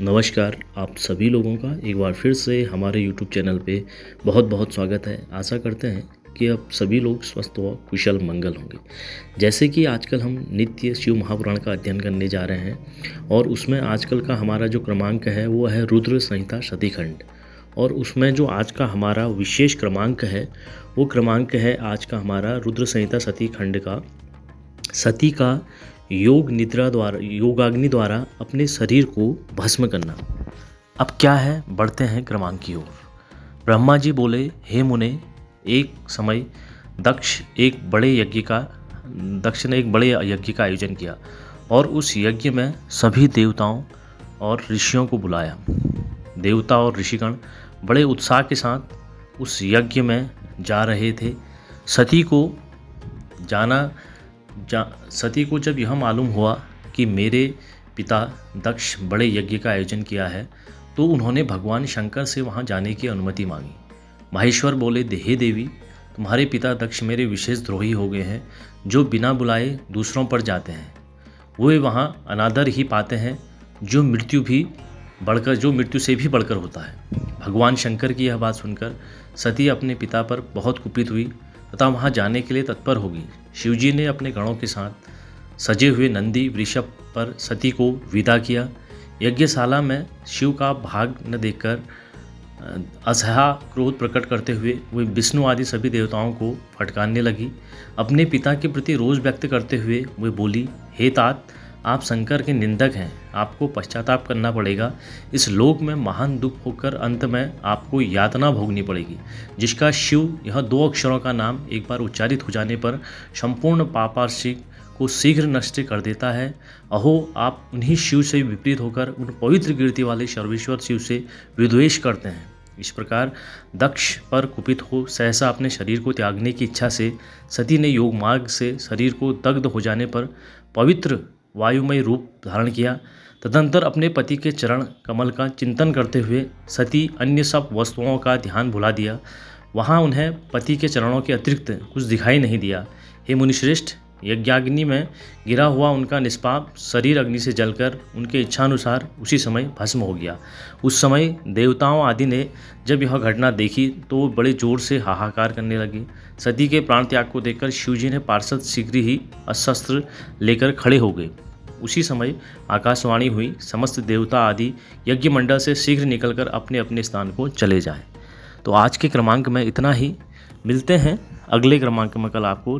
नमस्कार, आप सभी लोगों का एक बार फिर से हमारे यूट्यूब चैनल पे बहुत बहुत स्वागत है। आशा करते हैं कि आप सभी लोग स्वस्थ व कुशल मंगल होंगे। जैसे कि आजकल हम नित्य शिव महापुराण का अध्ययन करने जा रहे हैं और उसमें आजकल का हमारा जो क्रमांक है वो है रुद्र संहिता सतीखंड। और उसमें जो आज का हमारा विशेष क्रमांक है वो क्रमांक है आज का हमारा रुद्र संहिता सतीखंड का सती का योग निद्रा द्वारा योगाग्नि द्वारा अपने शरीर को भस्म करना। अब क्या है, बढ़ते हैं क्रमांक की ओर। ब्रह्मा जी बोले, हे मुने, एक समय दक्ष ने एक बड़े यज्ञ का आयोजन किया और उस यज्ञ में सभी देवताओं और ऋषियों को बुलाया। देवता और ऋषिगण बड़े उत्साह के साथ उस यज्ञ में जा रहे थे। सती को जब यह मालूम हुआ कि मेरे पिता दक्ष बड़े यज्ञ का आयोजन किया है तो उन्होंने भगवान शंकर से वहां जाने की अनुमति मांगी। माहेश्वर बोले, हे देवी, तुम्हारे पिता दक्ष मेरे विशेष द्रोही हो गए हैं, जो बिना बुलाए दूसरों पर जाते हैं। वे वहां अनादर ही पाते हैं, जो मृत्यु से भी बढ़कर होता है। भगवान शंकर की यह बात सुनकर सती अपने पिता पर बहुत कुपित हुई तथा वहां जाने के लिए तत्पर होगी। शिवजी ने अपने गणों के साथ सजे हुए नंदी वृषभ पर सती को विदा किया। यज्ञशाला में शिव का भाग न देखकर असह्य क्रोध प्रकट करते हुए वे विष्णु आदि सभी देवताओं को फटकारने लगी। अपने पिता के प्रति रोष व्यक्त करते हुए वे बोली, हे तात, आप शंकर के निंदक हैं, आपको पश्चाताप करना पड़ेगा। इस लोक में महान दुख होकर अंत में आपको यातना भोगनी पड़ेगी, जिसका शिव यह 2 अक्षरों का नाम एक बार उच्चारित हो जाने पर संपूर्ण पापार्शी को शीघ्र नष्ट कर देता है। अहो, आप उन्हीं शिव से विपरीत होकर उन पवित्र कीर्ति वाले सर्वेश्वर शिव से विद्वेष करते हैं। इस प्रकार दक्ष पर कुपित हो सहसा अपने शरीर को त्यागने की इच्छा से सती ने योग मार्ग से शरीर को दग्ध हो जाने पर पवित्र वायुमय रूप धारण किया। तदंतर अपने पति के चरण कमल का चिंतन करते हुए सती अन्य सब वस्तुओं का ध्यान भुला दिया। वहाँ उन्हें पति के चरणों के अतिरिक्त कुछ दिखाई नहीं दिया। हे मुनिश्रेष्ठ, यज्ञाग्नि में गिरा हुआ उनका निष्पाप शरीर अग्नि से जलकर उनके इच्छानुसार उसी समय भस्म हो गया। उस समय देवताओं आदि ने जब यह घटना देखी तो वो बड़े जोर से हाहाकार करने लगे। सती के प्राण त्याग को देखकर शिवजी ने पार्षद शीघ्र ही अस्त्र लेकर खड़े हो गए। उसी समय आकाशवाणी हुई, समस्त देवता आदि यज्ञ मंडल से शीघ्र निकलकर अपने अपने स्थान को चले जाएं। तो आज के क्रमांक में इतना ही। मिलते हैं अगले क्रमांक में कल आपको।